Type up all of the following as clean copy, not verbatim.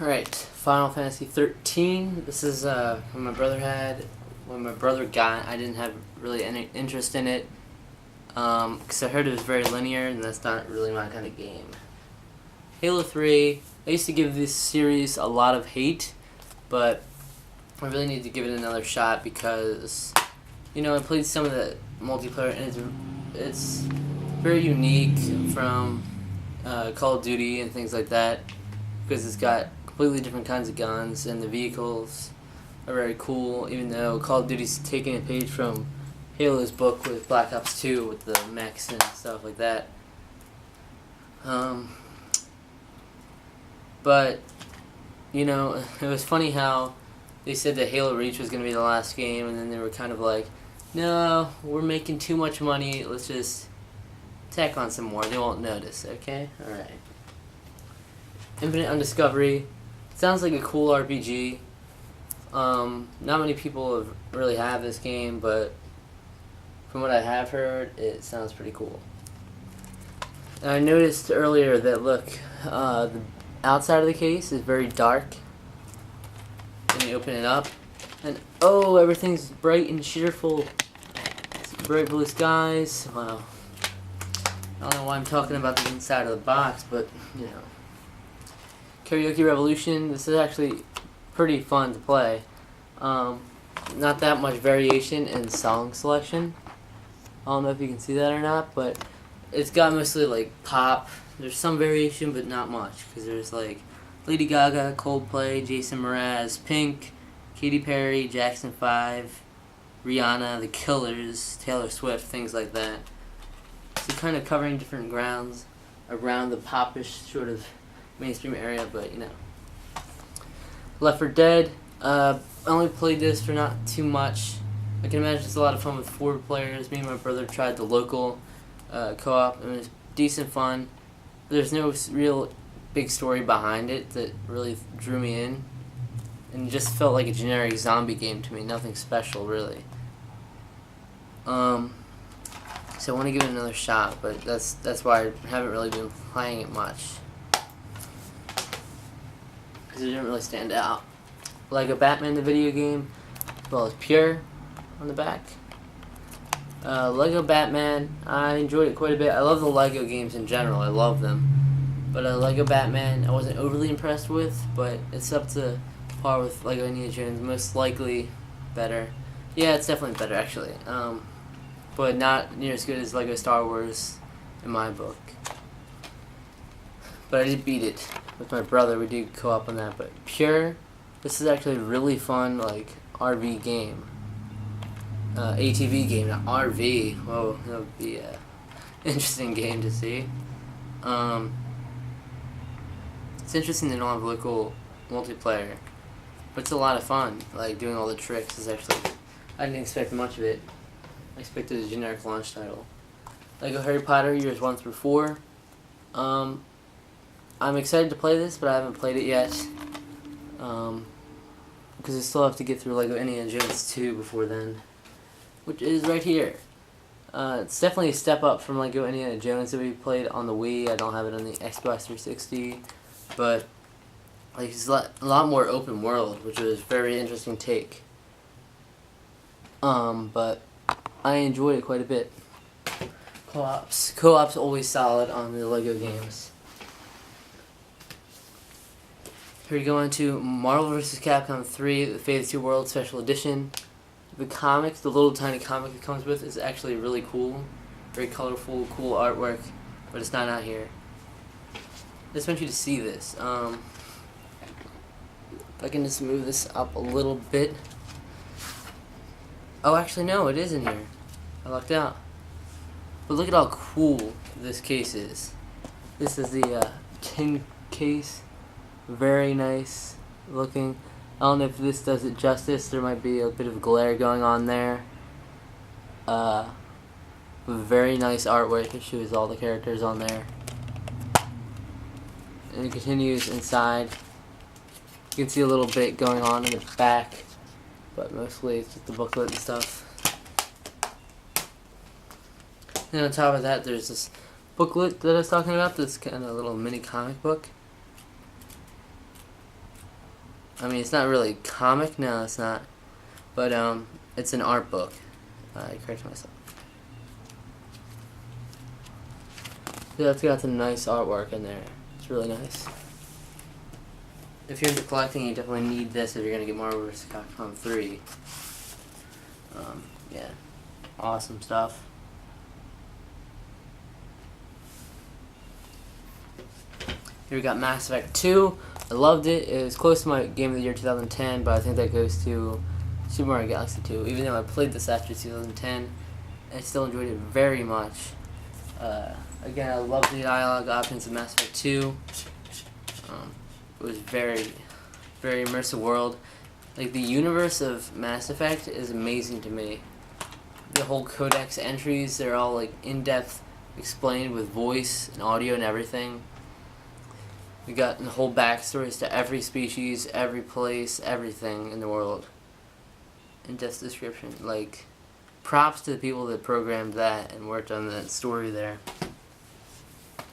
Alright, Final Fantasy 13. This is when my brother got it. I didn't have really any interest in it because I heard it was very linear, and that's not really my kind of game. Halo 3. I used to give this series a lot of hate, but I really need to give it another shot because, I played some of the multiplayer, and it's very unique from Call of Duty and things like that, because it's got completely different kinds of guns, and the vehicles are very cool, even though Call of Duty's taking a page from Halo's book with Black Ops 2 with the mechs and stuff like that. But, it was funny how they said that Halo Reach was going to be the last game, and then they were kind of like, no, we're making too much money, let's just tack on some more, they won't notice, okay? Alright. Infinite Undiscovery. Sounds like a cool RPG. Not many people really have this game, but from what I have heard, it sounds pretty cool. And I noticed earlier that, look, the outside of the case is very dark. And you open it up, and oh, everything's bright and cheerful. Bright blue skies. Wow. I don't know why I'm talking about the inside of the box, but, Karaoke Revolution. This is actually pretty fun to play. Not that much variation in song selection. I don't know if you can see that or not, but it's got mostly like pop. There's some variation, but not much, because there's like Lady Gaga, Coldplay, Jason Mraz, Pink, Katy Perry, Jackson 5, Rihanna, The Killers, Taylor Swift, things like that. So kind of covering different grounds around the popish sort of mainstream area, but Left 4 Dead. I only played this for not too much. I can imagine it's a lot of fun with 4 players. Me and my brother tried the local co-op, and it was decent fun. There's no real big story behind it that really drew me in, and it just felt like a generic zombie game to me. Nothing special, really. So I want to give it another shot, but that's why I haven't really been playing it much, because it didn't really stand out. Lego Batman, the video game, as well as Pure on the back. Lego Batman, I enjoyed it quite a bit. I love the Lego games in general. I love them. But Lego Batman, I wasn't overly impressed with, but it's up to par with Lego Indiana Jones. Most likely better. Yeah, it's definitely better, actually. But not near as good as Lego Star Wars in my book. But I did beat it with my brother. We did co-op on that. But Pure, this is actually a really fun, like, RV game. ATV game, not RV. Whoa, that would be an interesting game to see. It's interesting they don't have local multiplayer, but it's a lot of fun. Like, doing all the tricks is actually, I didn't expect much of it. I expected a generic launch title. Lego Harry Potter years 1 through 4. I'm excited to play this, but I haven't played it yet. Because I still have to get through Lego Indiana Jones 2 before then, which is right here. It's definitely a step up from Lego Indiana Jones that we played on the Wii. I don't have it on the Xbox 360, but like, it's a lot more open world, which was a very interesting take. But I enjoyed it quite a bit. Co-op's always solid on the Lego games. Here we go into Marvel vs. Capcom 3, the Fate of 2 Worlds Special Edition. The comics, the little tiny comic it comes with, is actually really cool. Very colorful, cool artwork, but it's not out here. I just want you to see this. If I can just move this up a little bit. Oh, actually no, it is in here. I lucked out. But look at how cool this case is. This is the tin case. Very nice looking. I don't know if this does it justice. There might be a bit of glare going on there. Very nice artwork. It shows all the characters on there. And it continues inside. You can see a little bit going on in the back, but mostly it's just the booklet and stuff. And on top of that, there's this booklet that I was talking about, this kind of little mini comic book. I mean, it's not really comic. No, it's not. But it's an art book. I corrected myself. Yeah, it's got some nice artwork in there. It's really nice. If you're into collecting, you definitely need this if you're gonna get Marvel vs. Capcom 3. Yeah, awesome stuff. Here we got Mass Effect 2. I loved it. It was close to my Game of the Year 2010, but I think that goes to Super Mario Galaxy 2. Even though I played this after 2010, I still enjoyed it very much. Again, I love the dialogue options of Mass Effect 2. It was very, very immersive world. Like, the universe of Mass Effect is amazing to me. The whole codex entries, they're all like in-depth explained with voice and audio and everything. We got the whole backstories to every species, every place, everything in the world. In-depth description. Like, props to the people that programmed that and worked on that story there.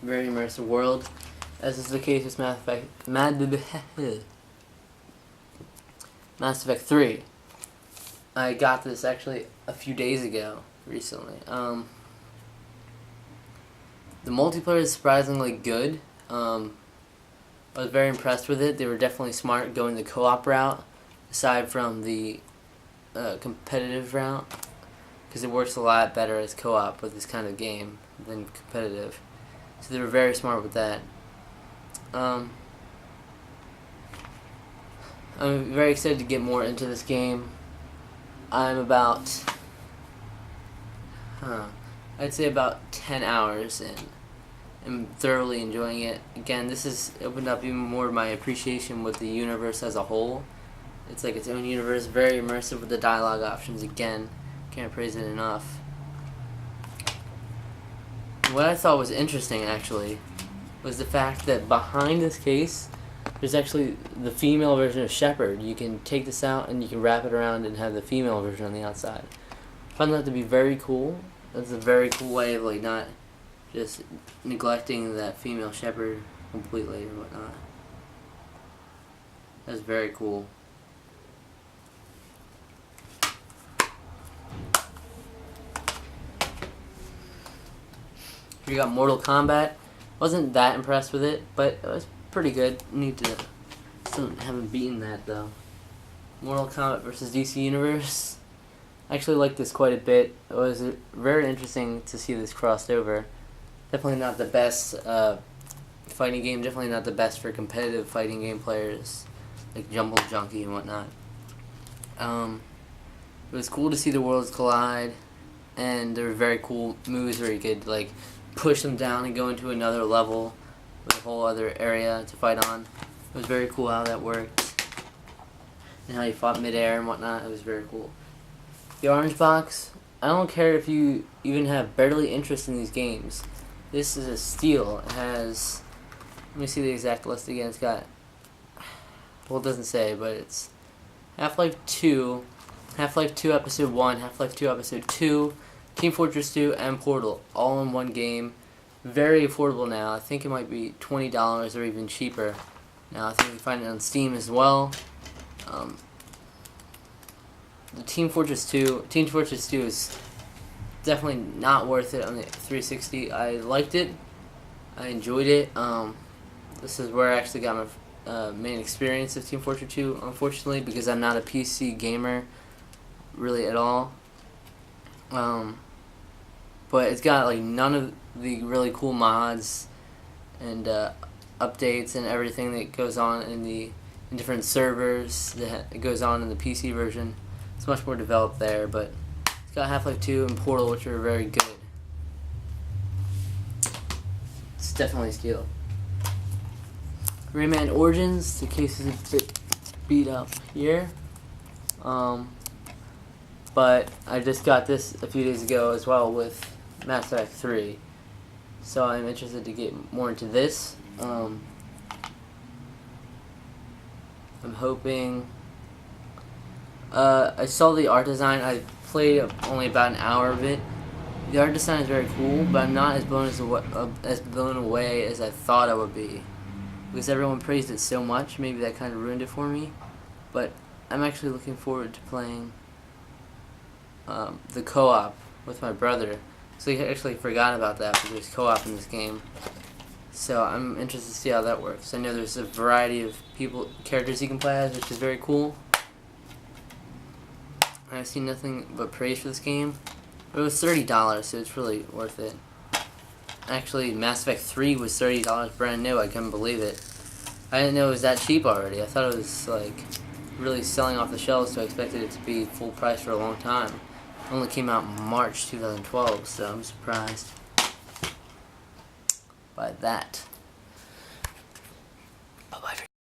Very immersive world, as is the case with Mass Effect 3. I got this actually a few days ago, recently. The multiplayer is surprisingly good. I was very impressed with it. They were definitely smart going the co-op route, aside from the competitive route, because it works a lot better as co-op with this kind of game than competitive. So they were very smart with that. I'm very excited to get more into this game. I'm about, I'd say about 10 hours in. I'm thoroughly enjoying it. Again, this has opened up even more of my appreciation with the universe as a whole. It's like its own universe, very immersive with the dialogue options. Again, can't praise it enough. What I thought was interesting, actually, was the fact that behind this case, there's actually the female version of Shepard. You can take this out and you can wrap it around and have the female version on the outside. I found that to be very cool. That's a very cool way of like not just neglecting that female Shepard completely or whatnot. That's very cool. We got Mortal Kombat. Wasn't that impressed with it, but it was pretty good. Still haven't beaten that though. Mortal Kombat versus DC Universe. I actually liked this quite a bit. It was very interesting to see this crossed over. Definitely not the best fighting game. Definitely not the best for competitive fighting game players like Jumble Junkie and whatnot. It was cool to see the worlds collide, and there were very cool moves where you could like push them down and go into another level with a whole other area to fight on. It was very cool how that worked, and how you fought midair and whatnot. It was very cool. The orange box, I don't care if you even have barely interest in these games. This is a steal. It has, let me see the exact list again. It's got, well, it doesn't say, but it's Half-Life 2, Half-Life 2 Episode 1, Half-Life 2 Episode 2, Team Fortress 2, and Portal, all in one game. Very affordable now. I think it might be $20 or even cheaper. Now I think you can find it on Steam as well. The Team Fortress 2 is definitely not worth it on the 360. I liked it. I enjoyed it. This is where I actually got my main experience of Team Fortress 2, unfortunately, because I'm not a PC gamer really at all. But it's got like none of the really cool mods and updates and everything that goes on in different servers that goes on in the PC version. It's much more developed there, but it's got Half-Life 2 and Portal, which are very good. It's definitely a steal. Rayman Origins, the case is a bit beat up here. But I just got this a few days ago as well with Mass Effect 3. So I'm interested to get more into this. I'm hoping... I saw the art design. I played only about an hour of it. The art design is very cool, but I'm not as blown away as I thought I would be. Because everyone praised it so much, maybe that kind of ruined it for me. But I'm actually looking forward to playing the co-op with my brother. So I actually forgot about that, because there's co-op in this game. So I'm interested to see how that works. I know there's a variety of characters you can play as, which is very cool. I've seen nothing but praise for this game. But it was $30, so it's really worth it. Actually, Mass Effect 3 was $30 brand new. I couldn't believe it. I didn't know it was that cheap already. I thought it was like really selling off the shelves, so I expected it to be full price for a long time. It only came out in March 2012, so I'm surprised by that. Bye-bye.